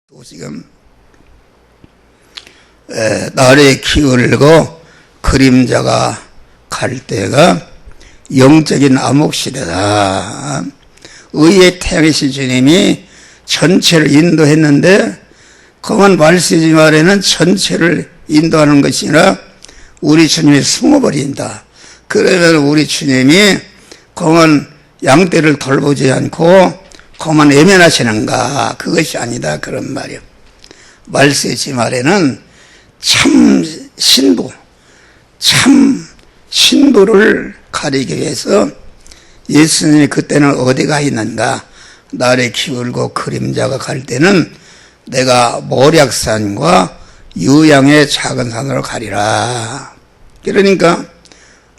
또 지금 날이 기울고 그림자가 갈 때가 영적인 암흑시대다. 의의 태양이신 주님이 전체를 인도했는데 그만 말세지 말에는 전체를 인도하는 것이 아니라 우리 주님이 숨어버린다. 그러면 우리 주님이 그만 양떼를 돌보지 않고 그만 애면하시는가? 그것이 아니다. 그런 말이요. 말세지 말에는 참 신부를 가리기 위해서 예수님이 그때는 어디가 있는가? 날이 기울고 그림자가 갈 때는 내가 모략산과 유양의 작은 산으로 가리라. 그러니까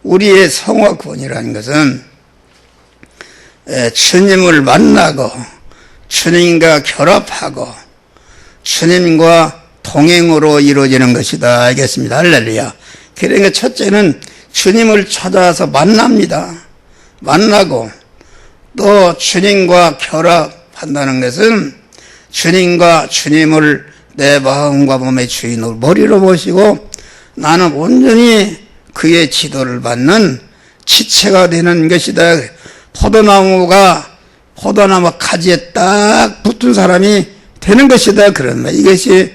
우리의 성화 구원이라는 것은 주님을 만나고 주님과 결합하고 주님과 동행으로 이루어지는 것이다. 알겠습니다. 할렐루야. 그러니까 첫째는 주님을 찾아서 만납니다. 만나고 또 주님과 결합한다는 것은 주님과 주님을 내 마음과 몸의 주인으로 머리로 모시고 나는 온전히 그의 지도를 받는 지체가 되는 것이다. 포도나무 가지에 딱 붙은 사람이 되는 것이다. 그런 말. 이것이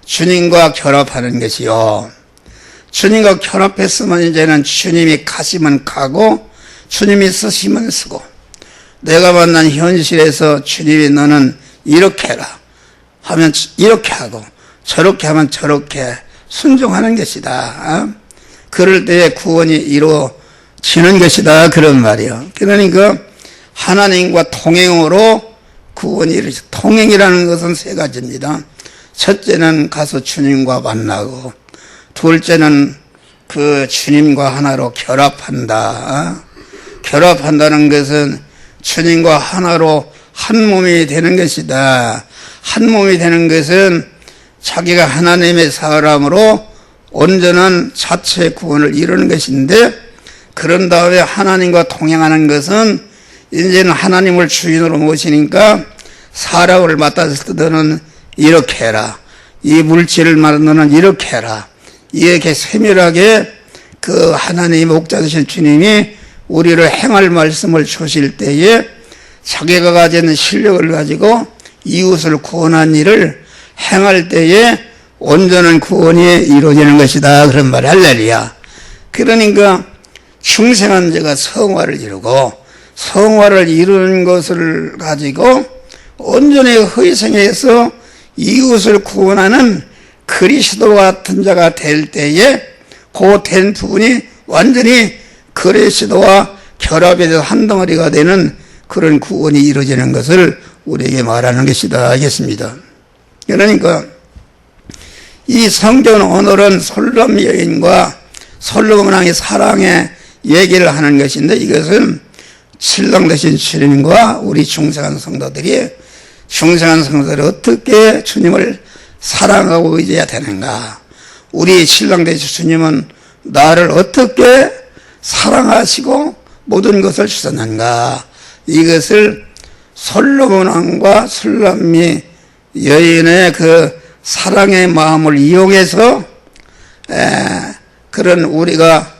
주님과 결합하는 것이요. 주님과 결합했으면 이제는 주님이 가시면 가고 주님이 쓰시면 쓰고 내가 만난 현실에서 주님이 너는 이렇게 해라 하면 이렇게 하고 저렇게 하면 저렇게 순종하는 것이다. 그럴 때에 구원이 이루어지는 것이다. 그런 말이요. 그러니까 하나님과 통행으로 구원이 이루어져. 통행이라는 것은 세 가지입니다. 첫째는 가서 주님과 만나고 둘째는 그 주님과 하나로 결합한다. 결합한다는 것은 주님과 하나로 한 몸이 되는 것이다. 한 몸이 되는 것은 자기가 하나님의 사람으로 온전한 자체 구원을 이루는 것인데 그런 다음에 하나님과 동행하는 것은 이제는 하나님을 주인으로 모시니까 사람을 맡았을 때 너는 이렇게 해라. 이 물질을 말하는 너는 이렇게 해라. 이렇게 세밀하게 그 하나님의 목자 되신 주님이 우리를 행할 말씀을 주실 때에 자기가 가진 실력을 가지고 이웃을 구원한 일을 행할 때에 온전한 구원이 이루어지는 것이다. 그런 말. 할렐루야. 그러니까 충성한 자가 성화를 이루고 성화를 이루는 것을 가지고 온전히 희생해서 이웃을 구원하는 그리스도 같은 자가 될 때에 그 된 부분이 완전히 그리스도와 결합이 돼서 한 덩어리가 되는 그런 구원이 이루어지는 것을 우리에게 말하는 것이다. 알겠습니다. 그러니까 이 성경은 오늘은 솔로몬 여인과 솔로몬 왕의 사랑의 얘기를 하는 것인데 이것은 신랑 되신 주님과 우리 중생한 성도들이 어떻게 주님을 사랑하고 의지해야 되는가? 우리 신랑 되신 주님은 나를 어떻게 사랑하시고 모든 것을 주셨는가? 이것을 솔로몬 왕과 술람미 여인의 그 사랑의 마음을 이용해서 그런 우리가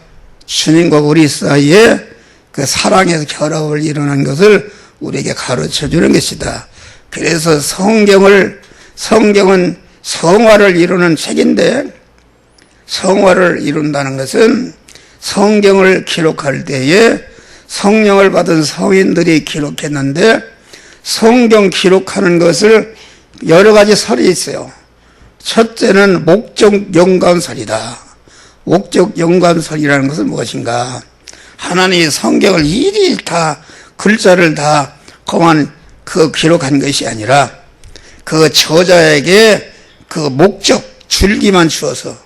주님과 우리 사이에 그 사랑에서 결합을 이루는 것을 우리에게 가르쳐 주는 것이다. 그래서 성경은 성화를 이루는 책인데 성화를 이룬다는 것은 성경을 기록할 때에 성령을 받은 성인들이 기록했는데 성경 기록하는 것을 여러 가지 설이 있어요. 첫째는 목적 연관설이다. 목적 연관설이라는 것은 무엇인가? 하나님이 성경을 일일이 다 글자를 다 그만 기록한 것이 아니라 그 저자에게 그 목적 줄기만 주어서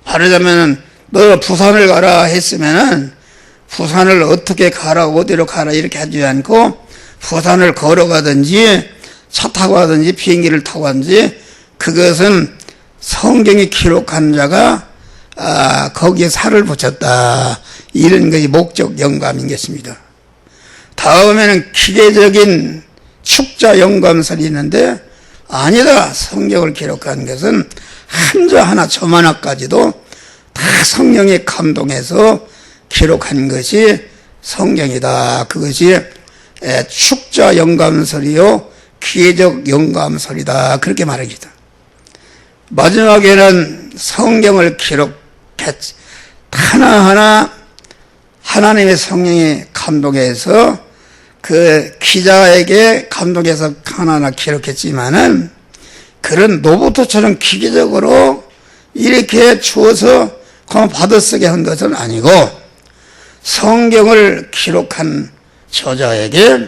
말하자면 너 부산을 가라 했으면은 부산을 어떻게 가라 어디로 가라 이렇게 하지 않고 부산을 걸어가든지 차 타고 가든지 비행기를 타고 가든지 그것은 성경이 기록한 자가 거기에 살을 붙였다. 이런 것이 목적 영감이겠습니다. 다음에는 기계적인 축자 영감설이 있는데 아니다. 성경을 기록한 것은 한자 하나 점 하나까지도 다 성령의 감동해서 기록한 것이 성경이다. 그것이 축자 영감설이요 기적 영감설이다. 그렇게 말합니다. 마지막에는 성경을 기록했 하나하나 하나님의 성령이 감동해서 그 기자에게 감동해서 하나하나 기록했지만은 그런 노부토처럼 기계적으로 이렇게 주어서 그만 받아쓰게 한 것은 아니고 성경을 기록한 저자에게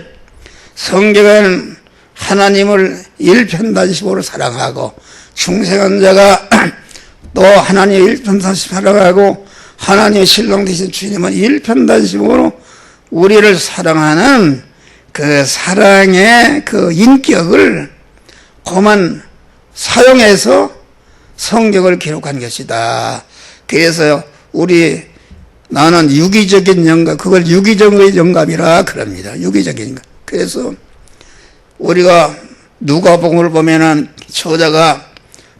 성경은 하나님을 일편단심으로 사랑하고 중생한 자가 또 하나님 일편단심 사랑하고 하나님의 신랑 되신 주님은 일편단심으로 우리를 사랑하는 그 사랑의 그 인격을 그만 사용해서 성경을 기록한 것이다. 그래서 나는 유기적인 영감, 그걸 유기적인 영감이라 그럽니다. 유기적인 영감. 그래서 우리가 누가복음을 보면은 저자가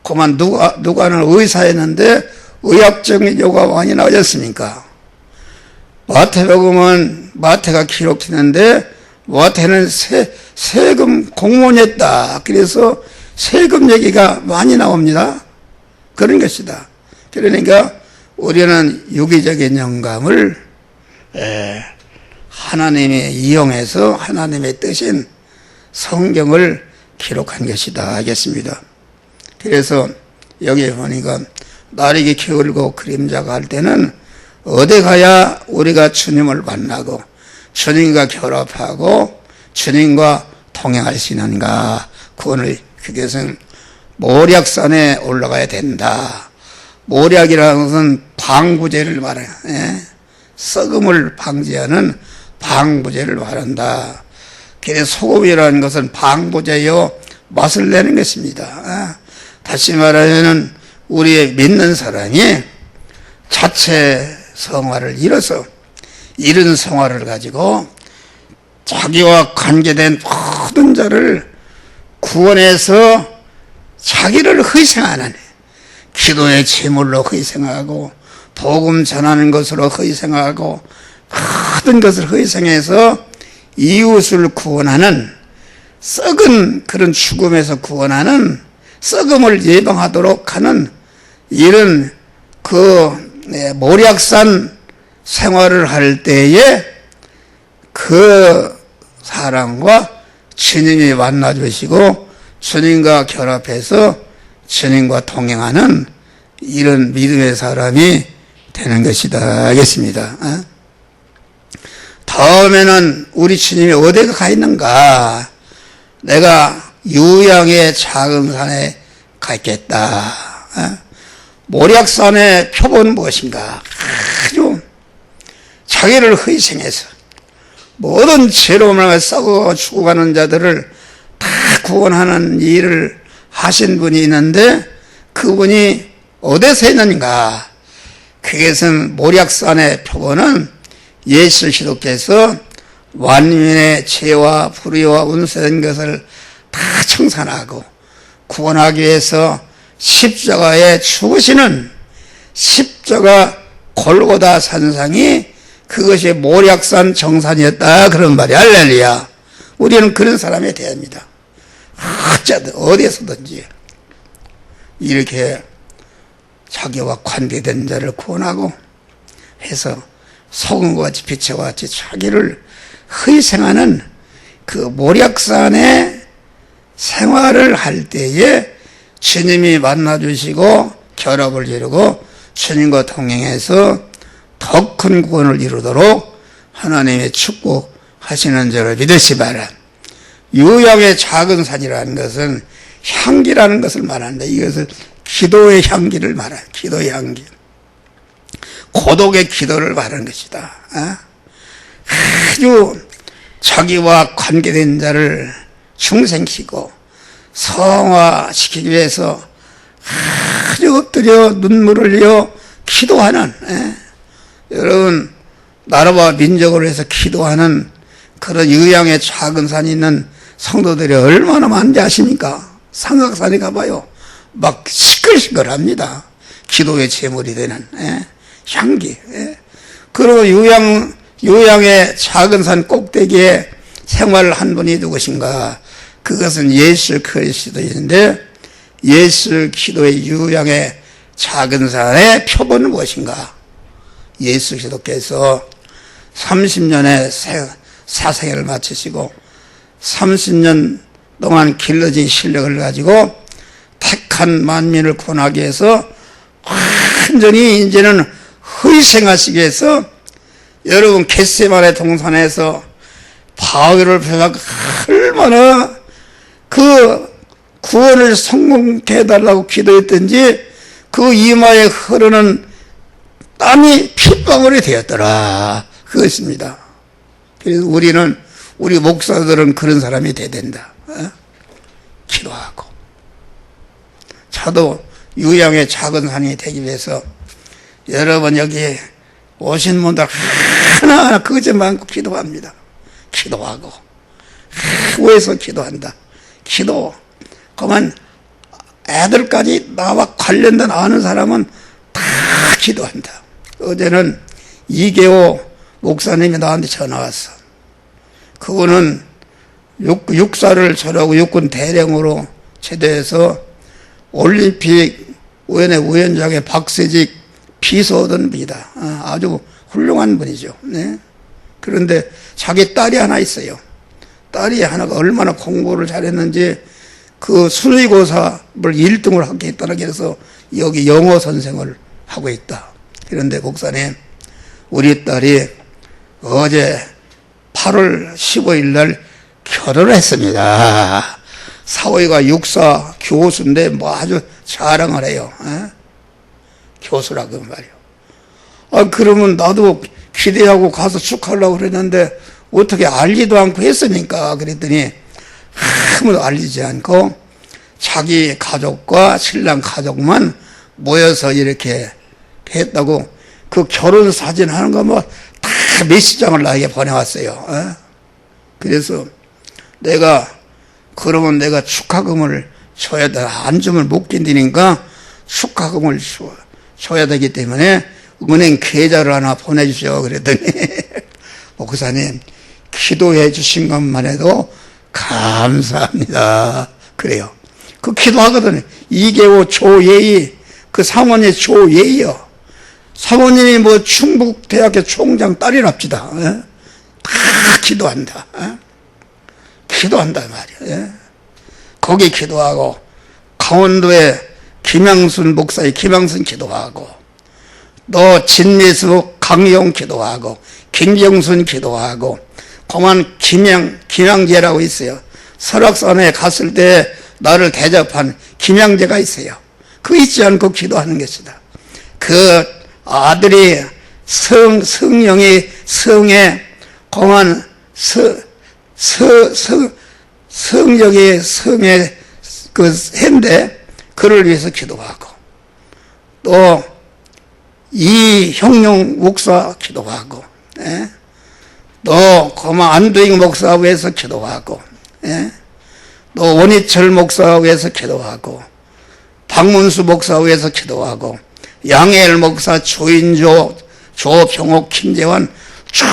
그만 누가는 의사였는데 의학적인 요가 많이 나오지 않습니까? 마태복음은 마태가 기록했는데 마태는 세금 공무원이었다. 그래서 세금 얘기가 많이 나옵니다. 그런 것이다. 그러니까 우리는 유기적인 영감을 하나님이 이용해서 하나님의 뜻인 성경을 기록한 것이다 하겠습니다. 그래서 여기 보니까 날이 겨울고 그림자가 할 때는 어디 가야 우리가 주님을 만나고 주님과 결합하고 주님과 동행할 수 있는가. 그것은 모략산에 올라가야 된다. 모략이라는 것은 방부제를 말해요. 썩음을 방지하는 방부제를 말한다. 그래서 소금이라는 것은 방부제요 맛을 내는 것입니다. 다시 말하면 우리의 믿는 사람이 자체 성화를 잃어서 이런 성화를 가지고 자기와 관계된 모든 자를 구원해서 자기를 희생하는 기도의 제물로 희생하고 복음 전하는 것으로 희생하고 모든 것을 희생해서 이웃을 구원하는 썩은 그런 죽음에서 구원하는 썩음을 예방하도록 하는 이런 모략산 생활을 할 때에 그 사람과 주님이 만나주시고 주님과 결합해서 주님과 동행하는 이런 믿음의 사람이 되는 것이다 하겠습니다. 다음에는 우리 주님이 어디가 가 있는가? 내가 유양의 작은 산에 가 있겠다. 모략산의 표본은 무엇인가? 아주 자기를 희생해서 모든 죄로만 썩어 죽어가는 자들을 다 구원하는 일을 하신 분이 있는데 그분이 어디서 했는가? 그것은 모략산의 표본은 예수 그리스도께서 만민의 죄와 불의와 운세된 것을 다 청산하고 구원하기 위해서 십자가에 죽으시는 십자가 골고다 산상이 그것이 모략산 정산이었다 그런 말이 할렐루야. 우리는 그런 사람이 돼야 합니다. 어디에서든지 이렇게 자기와 관계된 자를 구원하고 해서 소금과 같이 빛과 같이 자기를 희생하는 그 모략산의 생활을 할 때에 주님이 만나주시고 결합을 이루고 주님과 동행해서 더 큰 구원을 이루도록 하나님의 축복하시는 줄을 믿으시 바라. 유양의 작은 산이라는 것은 향기라는 것을 말한다. 이것을 기도의 향기를 말해요. 기도의 향기. 고독의 기도를 말하는 것이다. 아주 자기와 관계된 자를 중생시키고 성화시키기 위해서 아주 엎드려 눈물을 흘려 기도하는 여러분 나라와 민족을 위해서 기도하는 그런 유양의 작은 산이 있는 성도들이 얼마나 많은지 아십니까? 삼각산에 가봐요. 막 시끌시끌합니다. 기도의 제물이 되는 향기. 그리고 유양의 작은 산 꼭대기에 생활한 분이 누구신가? 그것은 예수 그리스도인데, 예수 기도의 유양의 작은 산의 표본은 무엇인가? 예수 기도께서 30년의 사생애를 마치시고 30년 동안 길러진 실력을 가지고 택한 만민을 구원하기 위해서 완전히 이제는 희생하시기 위해서, 여러분 겟세마네 동산에서 바위를 펴서 얼마나 그 구원을 성공케 해달라고 기도했던지 그 이마에 흐르는 땀이 핏방울이 되었더라. 그것입니다. 그래서 우리 목사들은 그런 사람이 돼야 된다. 기도하고. 저도 유양의 작은 산이 되기 위해서 여러분 여기 오신 분들 하나하나 그것 많고 기도합니다. 기도하고. 후에서 기도한다. 기도. 그만 애들까지 나와 관련된 아는 사람은 다 기도한다. 어제는 이계호 목사님이 나한테 전화 왔어. 그분은 육사를 졸업하고 육군 대령으로 제대해서 올림픽 위원회 위원장의 박세직 비서던 분이다. 아주 훌륭한 분이죠. 네. 그런데 자기 딸이 하나 있어요. 딸이 하나가 얼마나 공부를 잘했는지 그 수의고사를 1등을 하겠다고 해서 여기 영어 선생을 하고 있다. 그런데 목사님, 우리 딸이 어제 8월 15일 날 결혼을 했습니다. 사회가 육사 교수인데 뭐 아주 자랑을 해요. 교수라고 말이요. 그러면 나도 기대하고 가서 축하하려고 그랬는데 어떻게 알지도 않고 했습니까? 그랬더니 아무도 알리지 않고 자기 가족과 신랑 가족만 모여서 이렇게 했다고 그 결혼 사진 하는 거 뭐 다 메시장을 나에게 보내왔어요. 그래서 그러면 내가 축하금을 줘야 돼. 안 주면 못 견디니까 축하금을 줘야 되기 때문에 은행 계좌를 하나 보내주세요. 그랬더니 목사님, 기도해 주신 것만 해도 감사합니다. 그래요. 그 기도하거든요. 이계호 조예희, 그 사모님 조예희요. 사모님이 뭐 충북대학교 총장 딸이랍시다. 다 기도한다. 기도한단 말이에요. 거기 기도하고, 강원도에 김양순 목사의 김양순 기도하고, 또 진미수 강용 기도하고, 김경순 기도하고, 공안 김양재라고 있어요. 설악산에 갔을 때 나를 대접한 김양재가 있어요. 그 잊지 않고 기도하는 것이다. 그 아들이 성령이 성에 공안 성령이 성에 그 해인데 그를 위해서 기도하고, 또 이형용 목사 기도하고, 또 고마 안두익 목사 위해서 기도하고, 또 원희철 목사 위해서 기도하고, 박문수 목사 위해서 기도하고, 양혜일 목사, 조인조, 조병옥, 김재환 쭉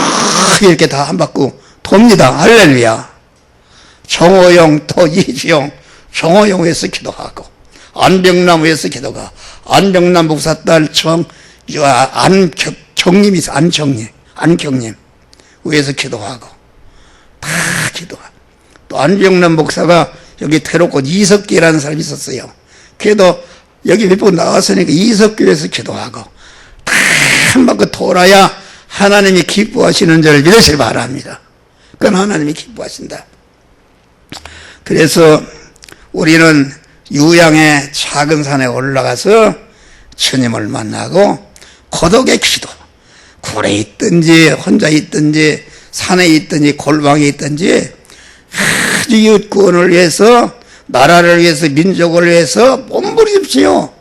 이렇게 다 한 바퀴 돕니다. 할렐루야. 정호영, 또 이주영, 정호영 위해서 기도하고, 안병남 위해서 기도가, 안병남 목사 딸 안경님이 있어. 안경님 위해서 기도하고, 다 기도하고. 또 안병남 목사가 여기 태로꽃 이석기라는 사람이 있었어요. 그래도 여기 몇 번 나왔으니까 이석기 위해서 기도하고, 다 한 바퀴 돌아야 하나님이 기뻐하시는 줄을 믿으시기 바랍니다. 그건 하나님이 기뻐하신다. 그래서 우리는 유양의 작은 산에 올라가서 주님을 만나고, 고독의 기도, 굴에 있든지 혼자 있든지 산에 있든지 골방에 있든지 아주 이웃 구원을 위해서, 나라를 위해서, 민족을 위해서 몸부림치요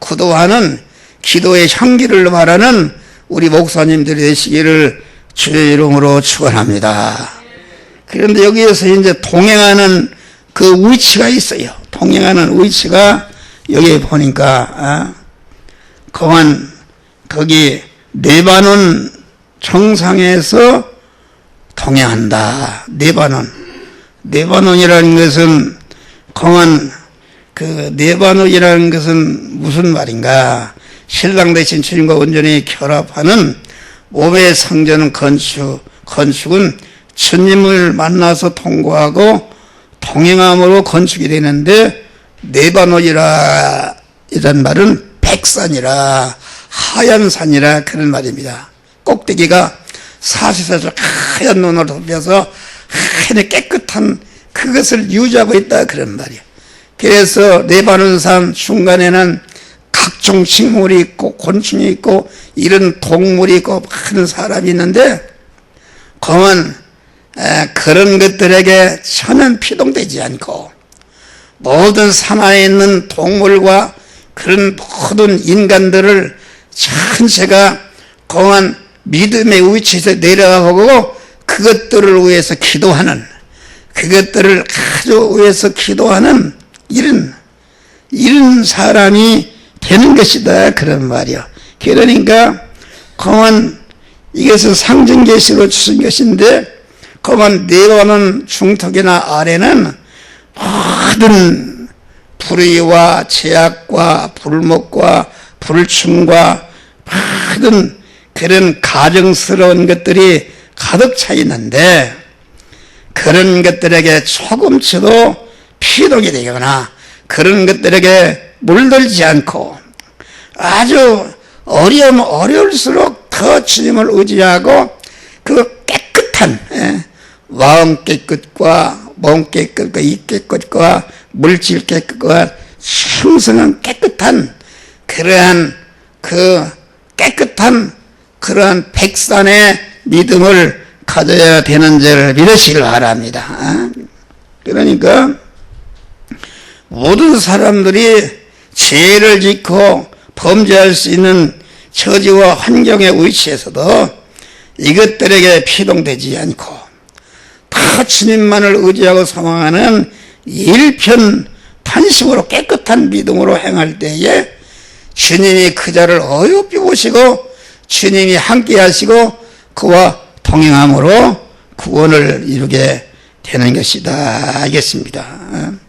기도하는 기도의 향기를 말하는 우리 목사님들이 되시기를 주의 이름으로 축원합니다. 그런데 여기에서 이제 동행하는 그 위치가 있어요. 동행하는 위치가 여기 보니까 그만 거기 레바논 정상에서 동행한다. 레바논이라는 것은 그만 그 레바논이라는 것은 무슨 말인가? 신랑 대신 주님과 온전히 결합하는 몸의 성전 건축은 주님을 만나서 통과하고 동행함으로 건축이 되는데, 레바논이라 이런 말은 백산이라 하얀 산이라 그런 말입니다. 꼭대기가 사시사철 하얀 눈으로 덮여서 하얀 깨끗한 그것을 유지하고 있다 그런 말이에요. 그래서 레바논산 중간에는 각종 식물이 있고 곤충이 있고 이런 동물이 있고 많은 사람이 있는데, 그건 그런 것들에게 전혀 피동되지 않고 모든 산하에 있는 동물과 그런 모든 인간들을 전체가 공한 믿음의 위치에서 내려가고 그것들을 위해서 기도하는, 그것들을 아주 위해서 기도하는 이런 사람이 되는 것이다 그런 말이요. 그러니까 그만 이것은 상징계시로 주신 것인데, 그만 내려오는 중턱이나 아래는 모든 불의와 제약과 불목과 불충과 모든 그런 가정스러운 것들이 가득 차 있는데, 그런 것들에게 조금치도 피동이 되거나 그런 것들에게 물들지 않고 아주 어려울수록 더 주님을 의지하고 그 깨끗한 마음 깨끗과 몸 깨끗과 이 깨끗과 물질 깨끗과 충성한 깨끗한 그러한 그 깨끗한 그러한 백산의 믿음을 가져야 되는 줄을 믿으시길 바랍니다. 그러니까 모든 사람들이 죄를 짓고 범죄할 수 있는 처지와 환경의 위치에서도 이것들에게 피동되지 않고 다 주님만을 의지하고 소망하는 일편단심으로 깨끗한 믿음으로 행할 때에 주님이 그 자를 어여삐 보시고 주님이 함께 하시고 그와 동행함으로 구원을 이루게 되는 것이다 알겠습니다.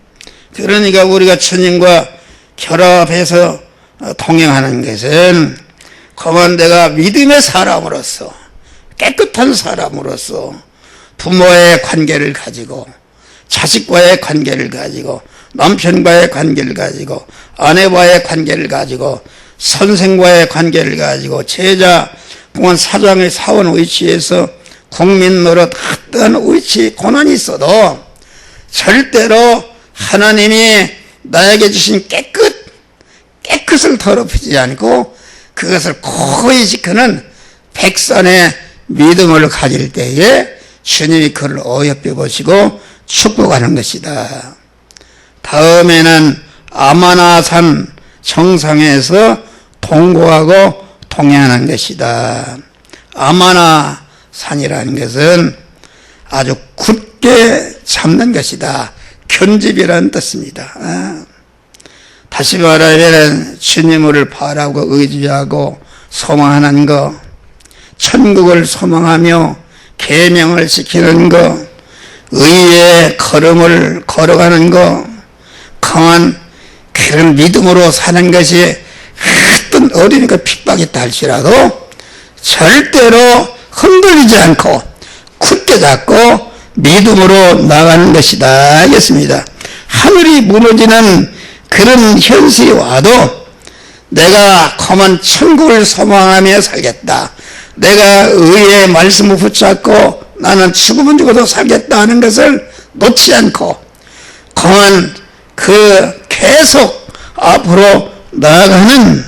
그러니까 우리가 주님과 결합해서 동행하는 것은 그만 내가 믿음의 사람으로서 깨끗한 사람으로서 부모의 관계를 가지고 자식과의 관계를 가지고 남편과의 관계를 가지고 아내와의 관계를 가지고 선생과의 관계를 가지고 제자 공원 사장의 사원 위치에서 국민 노릇 어떤 위치 고난이 있어도 절대로 하나님이 나에게 주신 깨끗을 더럽히지 않고 그것을 고이 지키는 백선의 믿음을 가질 때에 주님이 그를 어여삐 보시고 축복하는 것이다. 다음에는 아마나산 정상에서 동거하고 동행하는 것이다. 아마나산이라는 것은 아주 굳게 잡는 것이다. 견집이라는 뜻입니다. 다시 말하면 주님을 바라고 의지하고 소망하는 것, 천국을 소망하며 계명을 지키는 것, 의의 걸음을 걸어가는 것, 강한 그런 믿음으로 사는 것이 어떤 어려우니까 핍박이 있다 할지라도 절대로 흔들리지 않고 굳게 잡고 믿음으로 나가는 것이다 하겠습니다. 하늘이 무너지는 그런 현실이 와도 내가 거만 천국을 소망하며 살겠다, 내가 의의 말씀을 붙잡고 나는 죽으면 죽어도 살겠다 하는 것을 놓지 않고 거만 그 계속 앞으로 나아가는,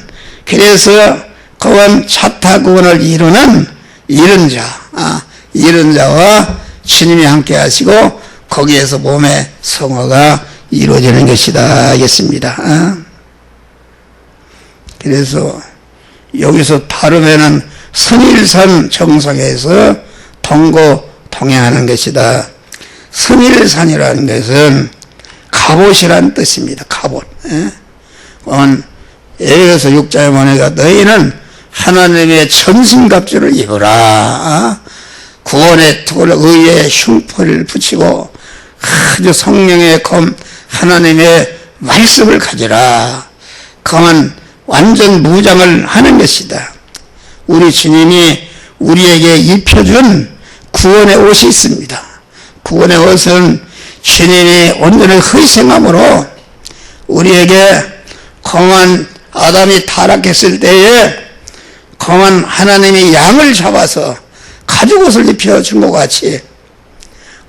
그래서 거만 차타구원을 이루는 이런 자와 주님이 함께 하시고 거기에서 몸의 성화가 이루어지는 것이다 하겠습니다. 그래서 여기서 다름에는 선일산 정상에서 동행하는 것이다. 선일산이라는 것은 갑옷이란 뜻입니다. 갑옷. 에베소 6장에 보니까 너희는 하나님의 전신갑주를 입어라. 구원의 툴 의의 흉포를 붙이고 아주 성령의 검 하나님의 말씀을 가지라. 그만 완전 무장을 하는 것이다. 우리 주님이 우리에게 입혀준 구원의 옷이 있습니다. 구원의 옷은 주님이 온전히 희생함으로 우리에게 검은 아담이 타락했을 때에 검은 하나님이 양을 잡아서 가죽 옷을 입혀준 것 같이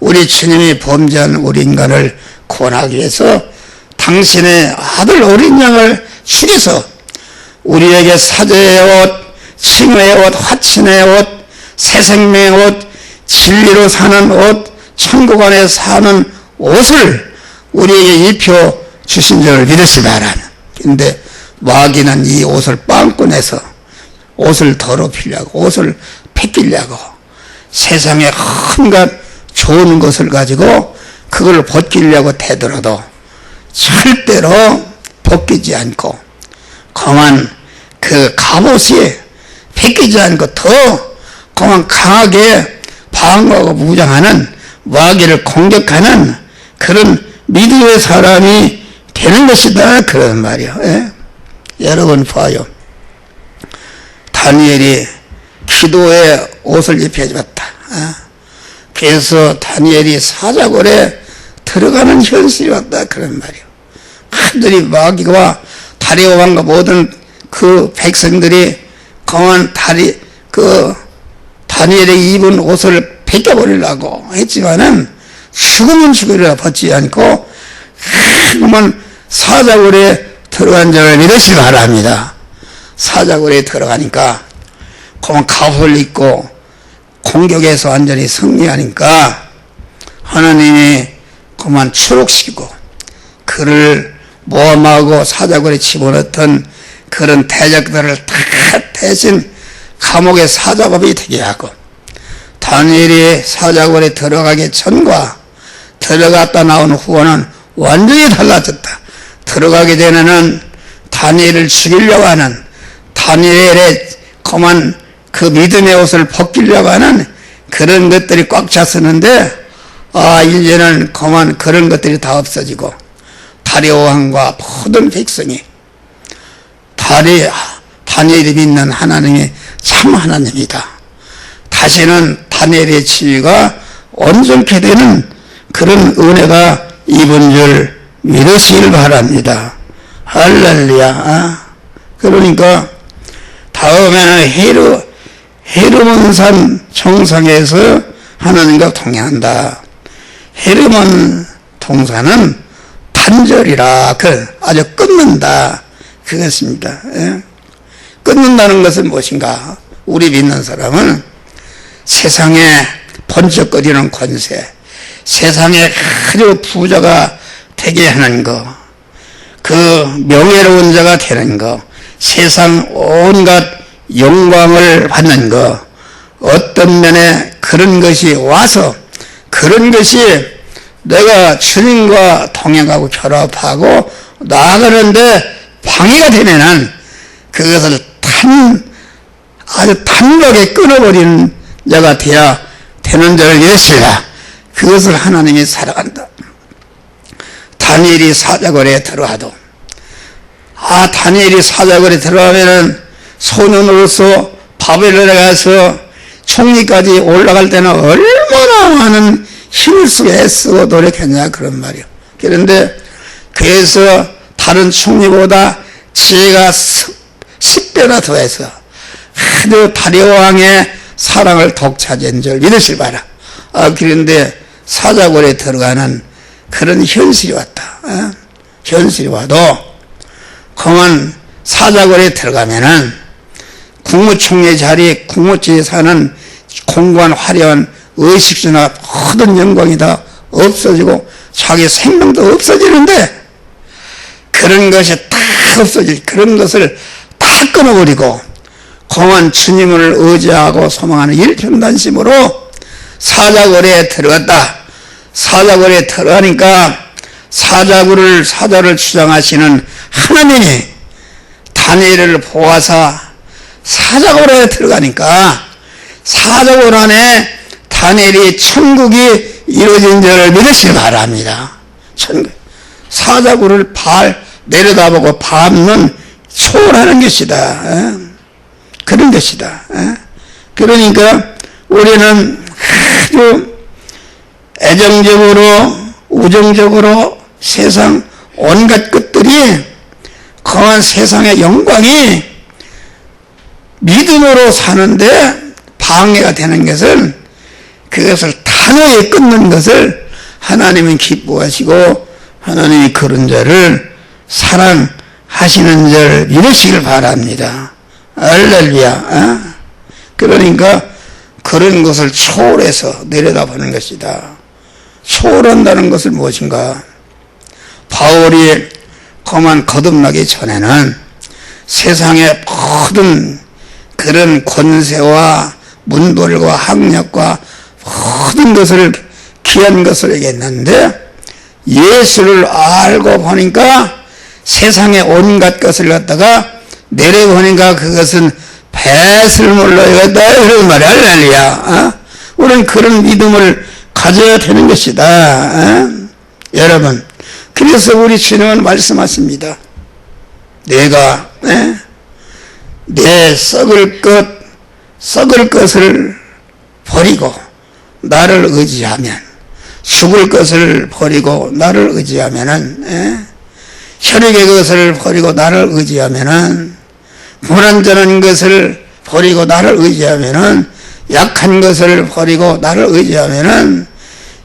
우리 주님이 범죄한 우리 인간을 구원하기 위해서 당신의 아들 어린 양을 죽여서 우리에게 사죄의 옷, 칭의의 옷, 화친의 옷, 새 생명의 옷, 진리로 사는 옷, 천국 안에 사는 옷을 우리에게 입혀 주신 줄 믿으시 바랍니다. 근데 마귀는 이 옷을 빵꾸내서 옷을 더럽히려고, 옷을 뺏기려고 세상에 한갖 좋은 것을 가지고 그걸 벗기려고 대들어도 절대로 벗기지 않고 그만 그 갑옷이 벗기지 않고 더 그만 강하게 방어하고 무장하는 마귀를 공격하는 그런 믿음의 사람이 되는 것이다. 그런 말이요. 예? 여러분 봐요. 다니엘이 기도의 옷을 입혀줬다. 그래서 다니엘이 사자굴에 들어가는 현실이 왔다. 그런 말이요. 하늘이 마귀와 다리오 왕과 모든 그 백성들이 강한 다니엘이 입은 옷을 벗겨버리려고 했지만은 죽으면 죽으리라 벗지 않고 그만 사자굴에 들어간 점을 믿으시기 바랍니다. 사자굴에 들어가니까 그만 갑옷을 입고 공격에서 완전히 승리하니까 하나님이 그만 추록시키고 그를 모함하고 사자굴에 집어넣던 그런 대적들을 다 대신 감옥의 사자법이 되게 하고 다니엘이 사자굴에 들어가기 전과 들어갔다 나온 후는 완전히 달라졌다. 들어가기 전에는 다니엘을 죽이려고 하는 다니엘의 그만 그 믿음의 옷을 벗기려고 하는 그런 것들이 꽉 찼었는데 이제는 그만 그런 것들이 다 없어지고 다리오 왕과 모든 백성이 다니엘이 믿는 하나님이 참 하나님이다. 다시는 다니엘의 지위가 온전케 되는 그런 은혜가 입은 줄 믿으시길 바랍니다. 할렐루야. 그러니까 다음에는 헤르몬산 정상에서 하나님과 동행한다. 헤르몬 동산은 단절이라 아주 끊는다. 그것입니다. 예? 끊는다는 것은 무엇인가? 우리 믿는 사람은 세상에 번쩍거리는 권세, 세상에 아주 부자가 되게 하는 거, 그 명예로운 자가 되는 거, 세상 온갖 영광을 받는 거, 어떤 면에 그런 것이 와서 그런 것이 내가 주님과 동행하고 결합하고 나아가는데 방해가 되면은 그것을 아주 단박에 끊어버리는 자가 되어야 되는 줄을 믿으시라. 그것을 하나님이 사랑한다. 다니엘이 사자굴에 들어가도 다니엘이 사자굴에 들어가면은 소년으로서 바벨론에 가서 총리까지 올라갈 때는 얼마나 많은 힘을 쓰고 애쓰고 노력했냐 그런 말이요. 그런데 그래서 다른 총리보다 지혜가 10배나 더해서 아주 다리오 왕의 사랑을 독차지한 줄 믿으실 바라. 그런데 사자굴에 들어가는 그런 현실이 왔다. 현실이 와도 그만 사자굴에 들어가면은 국무총리 자리, 국무총리에 사는 공고한 화려한 의식주나 모든 영광이 다 없어지고 자기 생명도 없어지는데 그런 것이 다 없어질 그런 것을 다 끊어버리고 공한 주님을 의지하고 소망하는 일편단심으로 사자굴에 들어갔다. 사자굴에 들어가니까 사자를 주장하시는 하나님이 다니엘을 보아사 사자굴에 들어가니까 사자굴 안에 다니엘이 천국이 이루어진 줄 믿으시기 바랍니다. 사자굴을 내려다보고 밟는 초월하는 것이다. 그런 것이다. 그러니까 우리는 아주 애정적으로 우정적으로 세상 온갖 것들이 거한 세상의 영광이 믿음으로 사는데 방해가 되는 것은 그것을 단호히 끊는 것을 하나님은 기뻐하시고 하나님이 그런 자를 사랑하시는 줄 믿으시길 바랍니다. 할렐루야. 그러니까 그런 것을 초월해서 내려다보는 것이다. 초월한다는 것은 무엇인가? 바울이 그만 거듭나기 전에는 세상의 모든 그런 권세와 문벌과 학력과 모든 것을 귀한 것을 얘기했는데 예수를 알고 보니까 세상의 온갖 것을 갖다가 내려보니까 그것은 배설물로 여겼다 이런 말이 할렐루야. 우리는 그런 믿음을 가져야 되는 것이다. 여러분, 그래서 우리 주님은 말씀하십니다. 내가 내 썩을 것을 버리고 나를 의지하면, 죽을 것을 버리고 나를 의지하면은, 혈육의 것을 버리고 나를 의지하면은, 불완전한 것을 버리고 나를 의지하면은, 약한 것을 버리고 나를 의지하면은,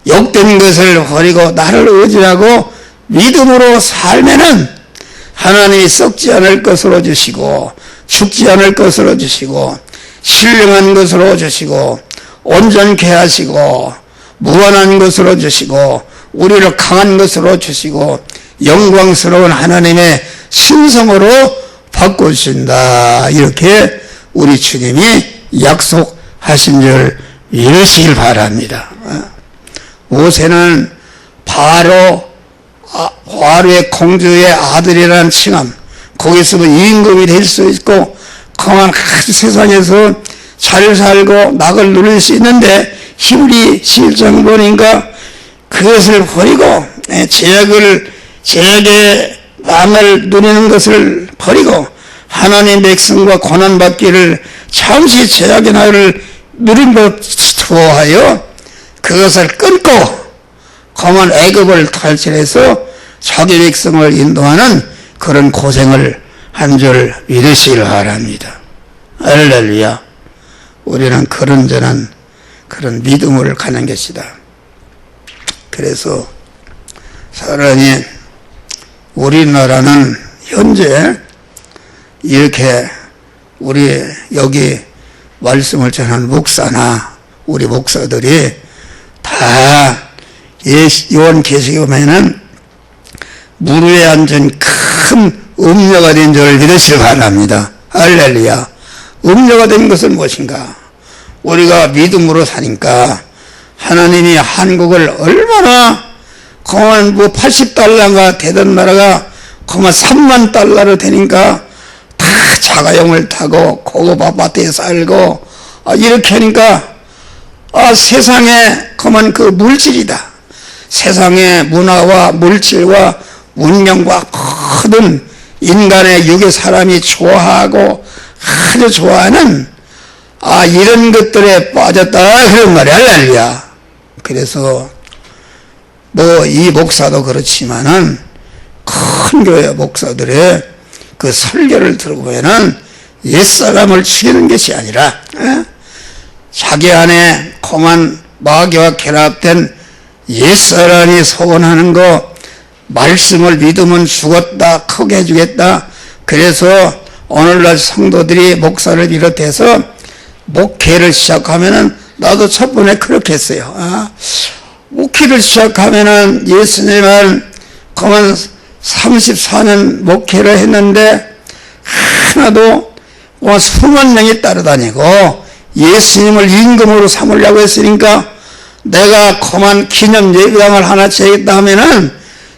욕된 것을 버리고 나를 의지하고 믿음으로 살면은 하나님이 썩지 않을 것으로 주시고 죽지 않을 것으로 주시고 신령한 것으로 주시고 온전케 하시고 무한한 것으로 주시고 우리를 강한 것으로 주시고 영광스러운 하나님의 신성으로 바꾸신다. 이렇게 우리 주님이 약속하신 줄 이루시길 바랍니다. 모세는 바로의 공주의 아들이라는 칭함, 거기서도 임금이 될 수 있고 그만 세상에서 잘 살고 낙을 누릴 수 있는데 히브리 11장 보니까 그것을 버리고 제약의 남을 누리는 것을 버리고 하나님 백성과 고난받기를 잠시 제약의 나를 누린 것 두어하여 그것을 끊고 거만 애굽을 탈출해서 자기 백성을 인도하는 그런 고생을 한 줄 믿으시길 바랍니다. 할렐루야. 우리는 그런저런 그런 믿음을 가는 것이다. 그래서 사랑이 우리나라는 현재 이렇게 우리 여기 말씀을 전하는 목사나 우리 목사들이 다 요한계시록에 보면은 무르에 앉은 큰 음녀가 된 줄을 믿으시기 바랍니다. 할렐루야. 음녀가 된 것은 무엇인가? 우리가 믿음으로 사니까 하나님이 한국을 얼마나 그만 80달러가 되던 나라가 그만 3만 달러로 되니까 다 자가용을 타고 고급 아파트에 살고 이렇게 하니까 세상에 그만 그 물질이다. 세상의 문화와 물질과 문명과 모든 인간의 육의 사람이 좋아하고 아주 좋아하는 이런 것들에 빠졌다 그런 말이 할렐루야. 그래서 이 목사도 그렇지만은 큰 교회 목사들의 그 설교를 들어보면은 옛사람을 죽이는 것이 아니라 자기 안에 공한 마귀와 결합된 옛사람이 소원하는 거, 말씀을 믿으면 죽었다, 크게 해주겠다. 그래서 오늘날 성도들이 목사를 비롯해서 목회를 시작하면은 나도 첫번에 그렇게 했어요. 목회를 시작하면은 예수님을 그만 34년 목회를 했는데 하나도 수만 명이 따라다니고 예수님을 임금으로 삼으려고 했으니까 내가 그만 기념 예배당을 하나 지겠다 하면은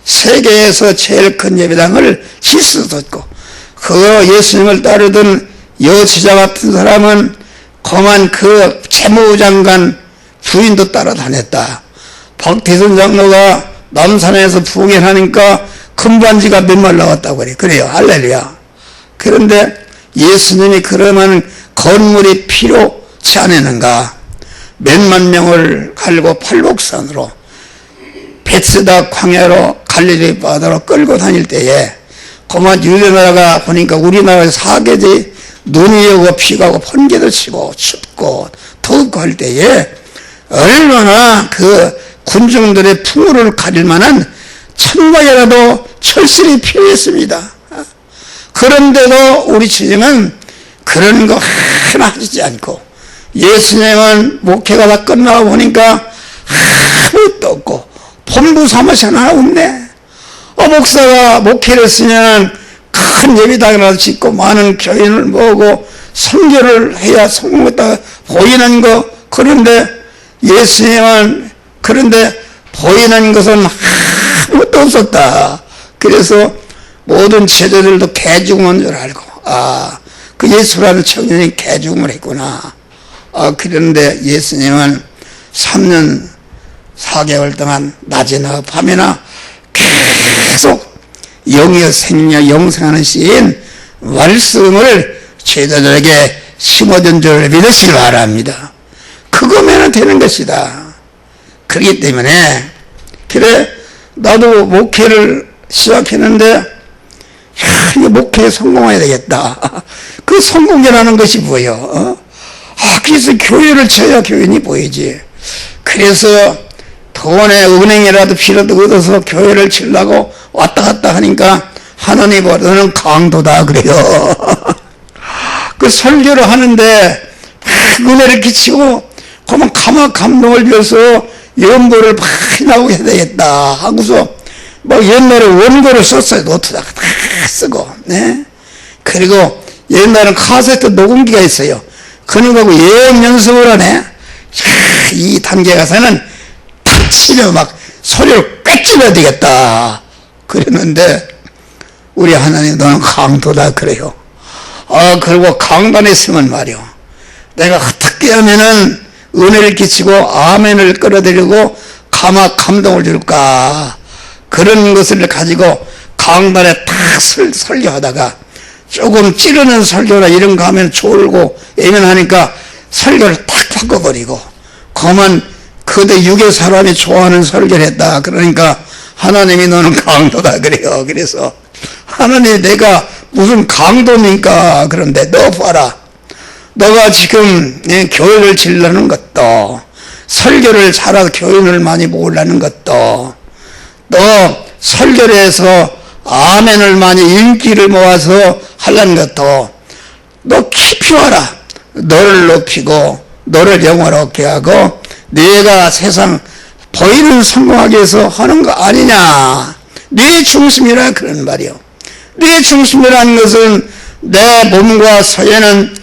세계에서 제일 큰 예배당을 질 수도 있고, 그 예수님을 따르던 여지자 같은 사람은 거만 그 재무장관 부인도 따라다녔다. 박태선 장로가 남산에서 부흥회하니까 금반지가 몇말 나왔다고 그래. 그래요. 할렐루야. 그런데 예수님이 그러면 건물이 필요치 않았는가? 몇만 명을 갈고 팔복선으로 벳스다 광야로 갈릴리 바다로 끌고 다닐 때에 그만 유대나라가 보니까 우리나라의 사계지 눈이 오고 비가 오고 번개도 치고 춥고 더웠고 할 때에 얼마나 그 군중들의 풍요를 가릴 만한 천막이라도 철실히 필요했습니다. 그런데도 우리 주님은 그런 거 하나 하시지 않고, 예수님은 목회가 다 끝나고 보니까 아무것도 없고 본부 사무실 하나 없네. 목사가 목회를 했으면 큰 예배당이라도 짓고 많은 교인을 모으고 선교를 해야 성공했다 보이는 거. 그런데 예수님은 그런데 보이는 것은 아무것도 없었다. 그래서 모든 제자들도 개죽음한 줄 알고, 그 예수라는 청년이 개죽음을 했구나. 그런데 예수님은 3년 4개월 동안 낮이나 밤이나 계속 영이여 생명 영생하는 씨인 말씀을 제자들에게 심어준 줄 믿으시기 바랍니다. 그거면 되는 것이다. 그렇기 때문에, 그래 나도 목회를 시작했는데 이거 목회에 성공해야 되겠다. 그 성공이라는 것이 뭐예요? 그래서 교회를 쳐야 교인이 보이지. 그래서 돈에 은행이라도 필요도 얻어서 교회를 치려고 왔다 갔다 하니까 하나님 너는 강도다 그래요. 그 설교를 하는데 은혜를 끼치고 그러면 가만 감동을 비워서 연보를 많이 나오게 해야 되겠다 하고서 막 옛날에 원고를 썼어요. 노트다가 다 쓰고. 네? 그리고 옛날엔 카세트 녹음기가 있어요. 그러고 예언 연습을 하네. 이 단계 가서는 탁 치면 막 소리를 꿰찔러야 되겠다 그랬는데, 우리 하나님 너는 강도다 그래요. 그리고 강단에 있으면 말이요, 내가 어떻게 하면은 은혜를 끼치고 아멘을 끌어들이고 감동을 줄까, 그런 것을 가지고 강단에 탁 설교하다가 조금 찌르는 설교나 이런 거 하면 졸고 예민하니까 설교를 탁 바꿔버리고, 그만 그대 육의 사람이 좋아하는 설교를 했다. 그러니까 하나님이 너는 강도다 그래요. 그래서 하나님 내가 무슨 강도입니까? 그런데 너 봐라, 너가 지금 교회를 지으려는 것도, 설교를 잘해서 교인을 많이 모으려는 것도, 너 설교를 해서 아멘을 많이 인기를 모아서 하려는 것도, 너 깊이 와라. 너를 높이고 너를 영화롭게 하고 네가 세상 보이는 성공하기 위해서 하는 거 아니냐. 네 중심이라 그런 말이요. 네 중심이라는 것은 내 몸과 서예는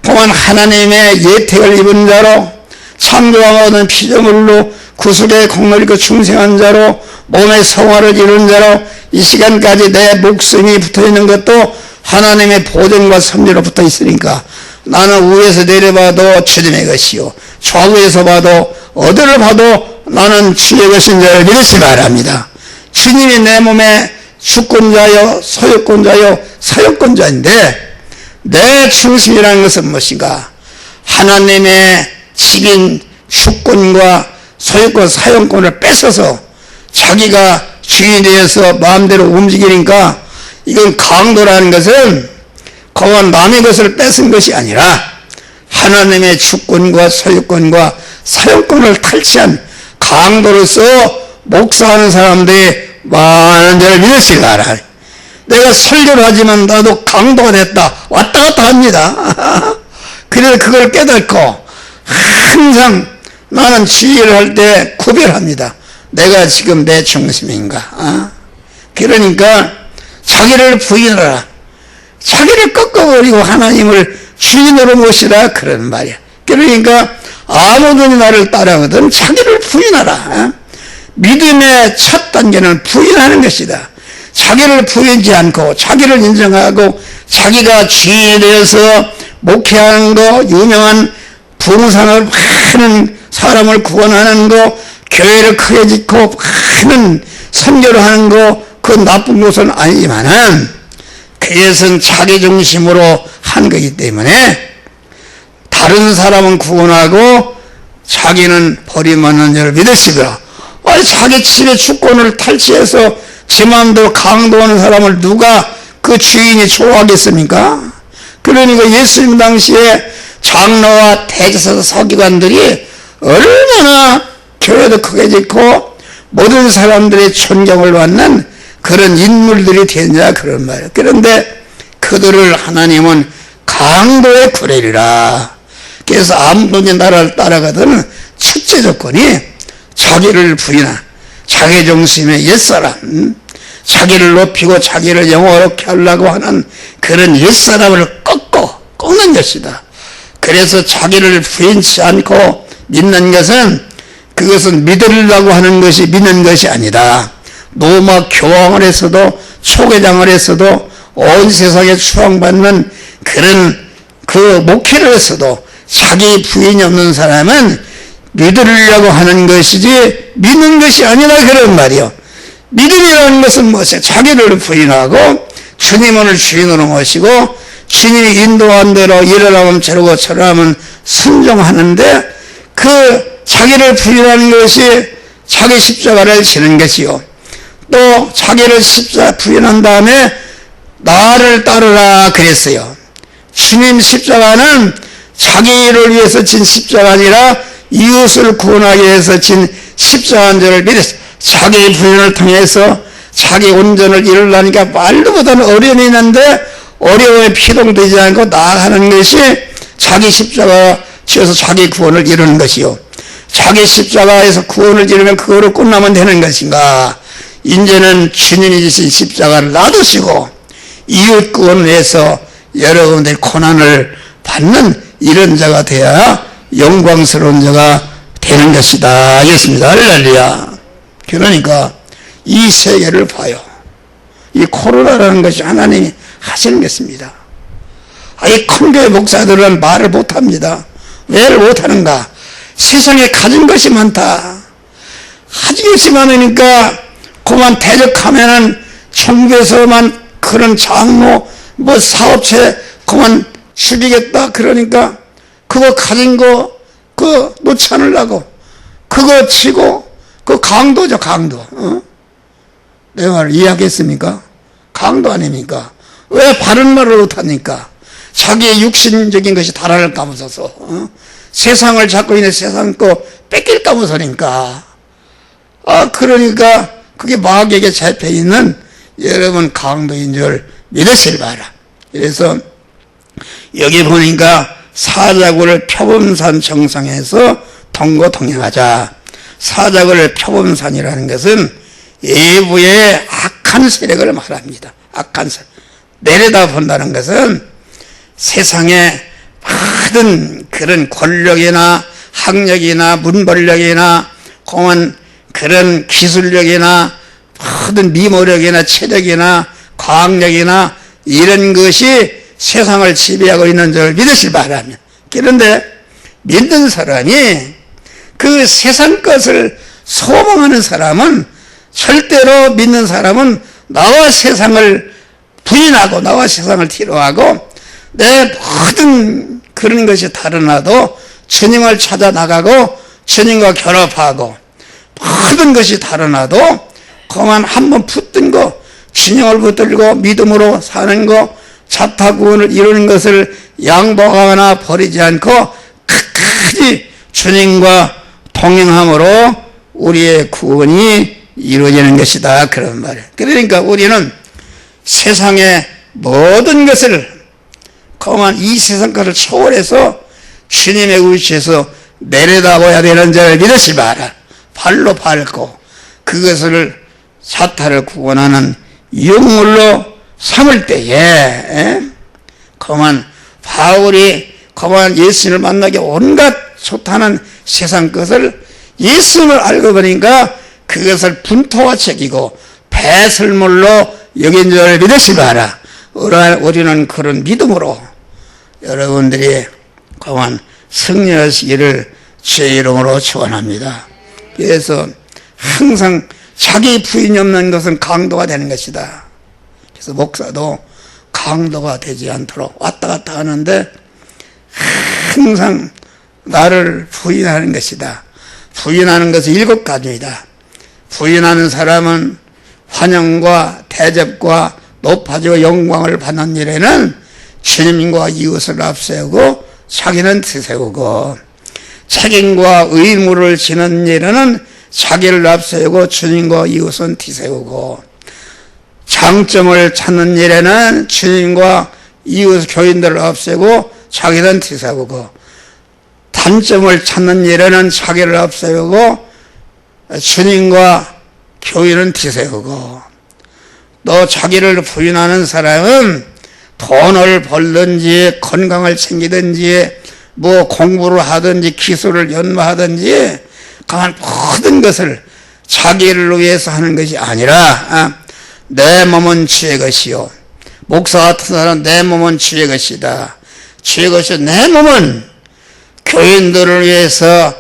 동안 하나님의 예택을 입은 자로, 창조왕 얻은 피조물로 구속의 공로를 입고 중생한 자로, 몸의 성화를 이룬 자로, 이 시간까지 내 목숨이 붙어있는 것도 하나님의 보존과 섭리로 붙어 있으니까 나는 위에서 내려봐도 주님의 것이요 좌우에서 봐도 어디를 봐도 나는 주의 것인 줄 믿으시기 바랍니다. 주님이 내 몸의 주권자요 소유권자요 사용권자인데, 내 중심이라는 것은 무엇인가? 하나님의 직인 주권과 소유권 사용권을 뺏어서 자기가 주인이 되어서 마음대로 움직이니까, 이건 강도라는 것은 그건 남의 것을 뺏은 것이 아니라 하나님의 주권과 소유권과 사용권을 탈취한 강도로서 목사하는 사람들이 많은 줄 믿으시기 바랍니다. 내가 설교를 하지만 나도 강도가 됐다 왔다 갔다 합니다. 그래서 그걸 깨닫고 항상 나는 지휘를 할 때 구별합니다. 내가 지금 내 중심인가? 그러니까 자기를 부인하라. 자기를 꺾어버리고 하나님을 주인으로 모시라 그런 말이야. 그러니까 아무든지 나를 따라오든 자기를 부인하라. 믿음의 첫 단계는 부인하는 것이다. 자기를 부인하지 않고 자기를 인정하고 자기가 주인이 되어서 목회하는 거, 유명한 부흥산을 많은 사람을 구원하는 거, 교회를 크게 짓고 많은 선교를 하는 거, 그건 나쁜 것은 아니지만은 그것은 자기 중심으로 한 거기 때문에 다른 사람은 구원하고 자기는 버림받는 자를 믿으시더라. 자기 집의 주권을 탈취해서 제 마음대로 강도하는 사람을 누가 그 주인이 좋아하겠습니까? 그러니까 예수님 당시에 장로와 대제사장 서기관들이 얼마나 교회도 크게 짓고 모든 사람들의 존경을 받는 그런 인물들이 되냐 그런 말이에요. 그런데 그들을 하나님은 강도의 구레리라. 그래서 아무든지 나라를 따라가던 첫째 조건이 자기를 부인하, 자기 중심의 옛사람, 자기를 높이고 자기를 영화롭게 하려고 하는 그런 옛사람을 꺾는 것이다. 그래서 자기를 부인치 않고 믿는 것은 그것은 믿으려고 하는 것이 믿는 것이 아니다. 노마 교황을 했어도 초계장을 했어도 온 세상에 추앙받는 그런 그 목회를 했어도 자기 부인이 없는 사람은 믿으려고 하는 것이지 믿는 것이 아니다 그런 말이요. 믿음이라는 것은 무엇이에요? 자기를 부인하고 주님을 주인으로 모시고 주님이 인도한 대로 이러라면 저러고 저러라면 순종하는데 그 자기를 부인하는 것이 자기 십자가를 지는 것이요. 또 자기를 십자가 부인한 다음에 나를 따르라 그랬어요. 주님 십자가는 자기를 위해서 진 십자가 아니라 이웃을 구원하기 위해서 진 십자가인 줄을 믿었어요. 자기 부인을 통해서 자기 온전을 이루려니까 말로보다는 어려움이 있는데 어려움에 피동되지 않고 나아가는 것이 자기 십자가 지어서 자기 구원을 이루는 것이요. 자기 십자가에서 구원을 이루면 그거로 끝나면 되는 것인가? 이제는 주님이 지신 십자가를 놔두시고 이웃 구원을 위해서 여러분들의 고난을 받는 이런 자가 되어야 영광스러운 자가 되는 것이다. 이렇습니다. 할렐루야. 그러니까 이 세계를 봐요. 이 코로나라는 것이 하나님이 하시는 것입니다. 이 큰 교회 목사들은 말을 못합니다. 왜 못하는가? 세상에 가진 것이 많다. 가진 것이 많으니까 그만 대적하면은 청교에서만 그런 장로 뭐 사업체 그만 죽이겠다 그러니까 그거 가진 거 그거 놓지 않으려고 그거 치고 그 강도죠 강도. 내 말을 이해하겠습니까? 강도 아닙니까? 왜 바른 말을 못합니까? 자기의 육신적인 것이 달아날까 무서서 세상을 잡고 있는 세상 거 뺏길까 무서니까 그러니까 그게 마귀에게 잡혀있는 여러분 강도인 줄 믿으시기 바라. 그래서 여기 보니까 사자굴을 표범산 정상에서 동거동행하자. 사자굴 표범산이라는 것은 외부의 악한 세력을 말합니다. 악한 세력. 내려다 본다는 것은 세상에 모든 그런 권력이나 학력이나 문벌력이나 공안 그런 기술력이나 모든 미모력이나 체력이나 과학력이나 이런 것이 세상을 지배하고 있는 줄 믿으시기 바랍니다. 그런데 믿는 사람이 그 세상 것을 소망하는 사람은 절대로 믿는 사람은 나와 세상을 부인하고 나와 세상을 뒤로하고 내 모든 그런 것이 다르나도 주님을 찾아 나가고 주님과 결합하고 모든 것이 다르나도 그만 한번 붙든 거 주님을 붙들고 믿음으로 사는 거 자타구원을 이루는 것을 양보하거나 버리지 않고 끝까지 주님과 동행함으로 우리의 구원이 이루어지는 것이다 그런 말이에요. 그러니까 우리는 세상의 모든 것을 그만 이 세상 것을 초월해서 주님의 의지에서 내려다봐야 되는 자를 믿으시 마라. 발로 밟고 그것을 사탄을 구원하는 영물로 삼을 때에 그만 바울이 그만 예수님을 만나기 온갖 좋다는 세상 것을 예수님을 알고 보니까 그 그것을 분토와 책이고 배설물로 여긴 줄 믿으시 바라. 우리는 그런 믿음으로 여러분들이 강한 승리하시기를 주의 이름으로 축원합니다. 그래서 항상 자기 부인이 없는 것은 강도가 되는 것이다. 그래서 목사도 강도가 되지 않도록 왔다 갔다 하는데 항상 나를 부인하는 것이다. 부인하는 것은 7가지이다. 부인하는 사람은 환영과 대접과 높아지고 영광을 받는 일에는 주님과 이웃을 앞세우고 자기는 뒤세우고, 책임과 의무를 지는 일에는 자기를 앞세우고 주님과 이웃은 뒤세우고, 장점을 찾는 일에는 주님과 이웃 교인들을 앞세우고 자기는 뒤세우고, 단점을 찾는 일에는 자기를 앞세우고 주님과 교인은 뒤세우고, 또 자기를 부인하는 사람은 돈을 벌든지 건강을 챙기든지 뭐 공부를 하든지 기술을 연마하든지 강한 모든 것을 자기를 위해서 하는 것이 아니라 내 몸은 주의 것이요, 목사 같은 사람은 내 몸은 주의 것이다. 주의 것이 내 몸은 교인들을 위해서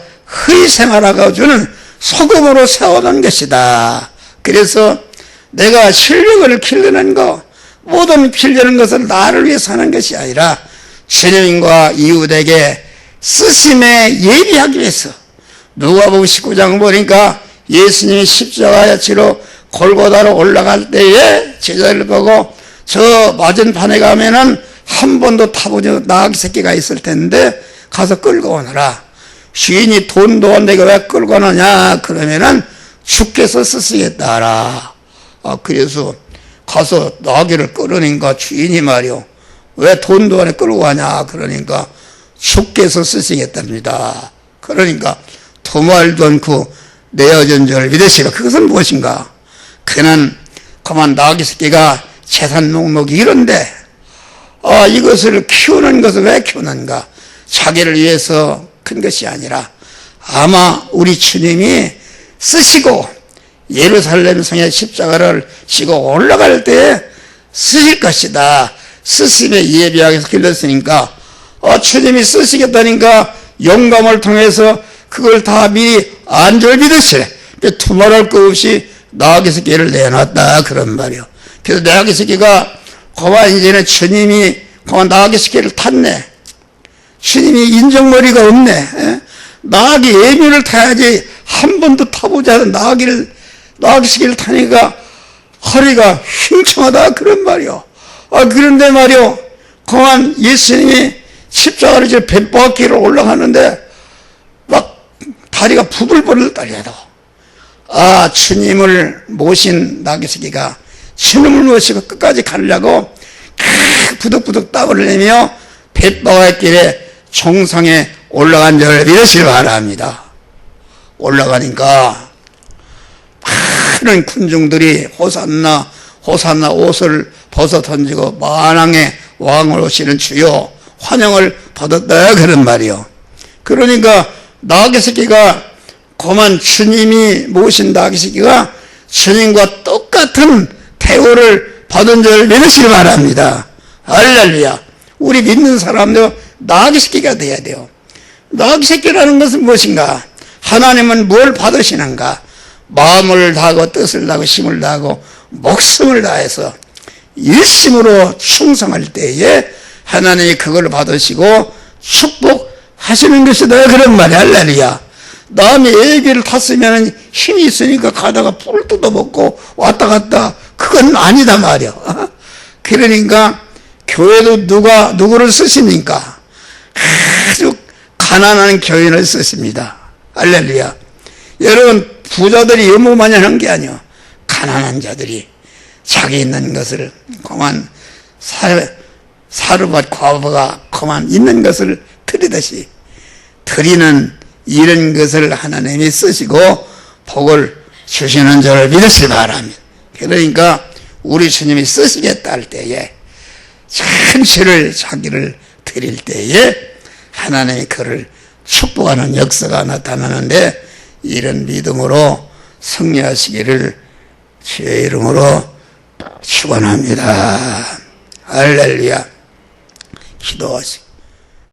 희생하라고 주는 소금으로 세워놓은 것이다. 그래서 내가 실력을 기르는 것, 모든 기르는 것을 나를 위해서 하는 것이 아니라 주님과 이웃에게 쓰심에 예비하기 위해서. 누가복음 19장 보니까 예수님이 십자가에 지러 골고다로 올라갈 때에 제자를 보고 저 맞은판에 가면은 한 번도 타보지 나귀 새끼가 있을 텐데 가서 끌고 오너라. 주인이 돈도 안 되게 왜 끌고 오느냐 그러면은 주께서 쓰시겠다라. 그래서 가서 나귀를 끌으니까 주인이 말이요, 왜 돈도 안 해 끌고 가냐 그러니까 주께서 쓰시겠답니다. 그러니까 두 말도 않고 내어준 줄 믿으시라. 그것은 무엇인가? 그는 그만 나귀 새끼가 재산 목록이 이런데 이것을 키우는 것은 왜 키우는가? 자기를 위해서 큰 것이 아니라 아마 우리 주님이 쓰시고 예루살렘 성에 십자가를 지고 올라갈 때 쓰실 것이다. 쓰심에 예비하게 해서 길렀으니까 주님이 쓰시겠다니까 영감을 통해서 그걸 다 미리 안줄 믿으시래. 두말할 것 없이 나귀 새끼를 내놨다 그런 말이요. 그래서 나귀 새끼가 그만 이제는 주님이 그만 나귀 새끼를 탔네. 주님이 인정머리가 없네. 나귀 예민을 타야지 한 번도 타보지 않은 나귀 새끼를 타니까 허리가 흉청하다 그런 말이요. 그런데 말이요, 그만 예수님이 십자가를 이제 뱀바퀴로 올라가는데 막 다리가 부들부들 떨려도 주님을 모신 나귀 새끼가 주님을 모시고 끝까지 가려고 부득부득 땀을 내며 뱃바퀴길에 정상에 올라간 줄 믿으시기 바랍니다. 올라가니까 많은 군중들이 호산나 호산나 옷을 벗어 던지고 만왕의 왕을 오시는 주여 환영을 받았다 그런 말이요. 그러니까 나귀 새끼가 그만 주님이 모신 나귀 새끼가 주님과 똑같은 대우를 받은 줄 믿으시기 바랍니다. 할렐루야. 우리 믿는 사람도 나귀 새끼가 돼야 돼요. 나귀 새끼라는 것은 무엇인가? 하나님은 뭘 받으시는가? 마음을 다하고 뜻을 다하고 힘을 다하고 목숨을 다해서 일심으로 충성할 때에 하나님이 그걸 받으시고 축복하시는 것이다 그런 말이야. 할렐루야. 남의 애기를 탔으면 힘이 있으니까 가다가 풀을 뜯어먹고 왔다 갔다 그건 아니다 말이야. 그러니까 교회도 누구를 쓰십니까? 아주 가난한 교인을 쓰십니다. 할렐루야. 여러분 부자들이 의무만 하는 게 아니요, 가난한 자들이 자기 있는 것을 그만 사르밧 과부가 그만 있는 것을 드리듯이 드리는 이런 것을 하나님이 쓰시고 복을 주시는 줄 믿으시기 바랍니다. 그러니까 우리 주님이 쓰시겠다 할 때에 전체를 자기를 드릴 때에 하나님이 그를 축복하는 역사가 나타나는데 이런 믿음으로 승리하시기를 주의 이름으로 축원합니다. 할렐루야. 기도하시고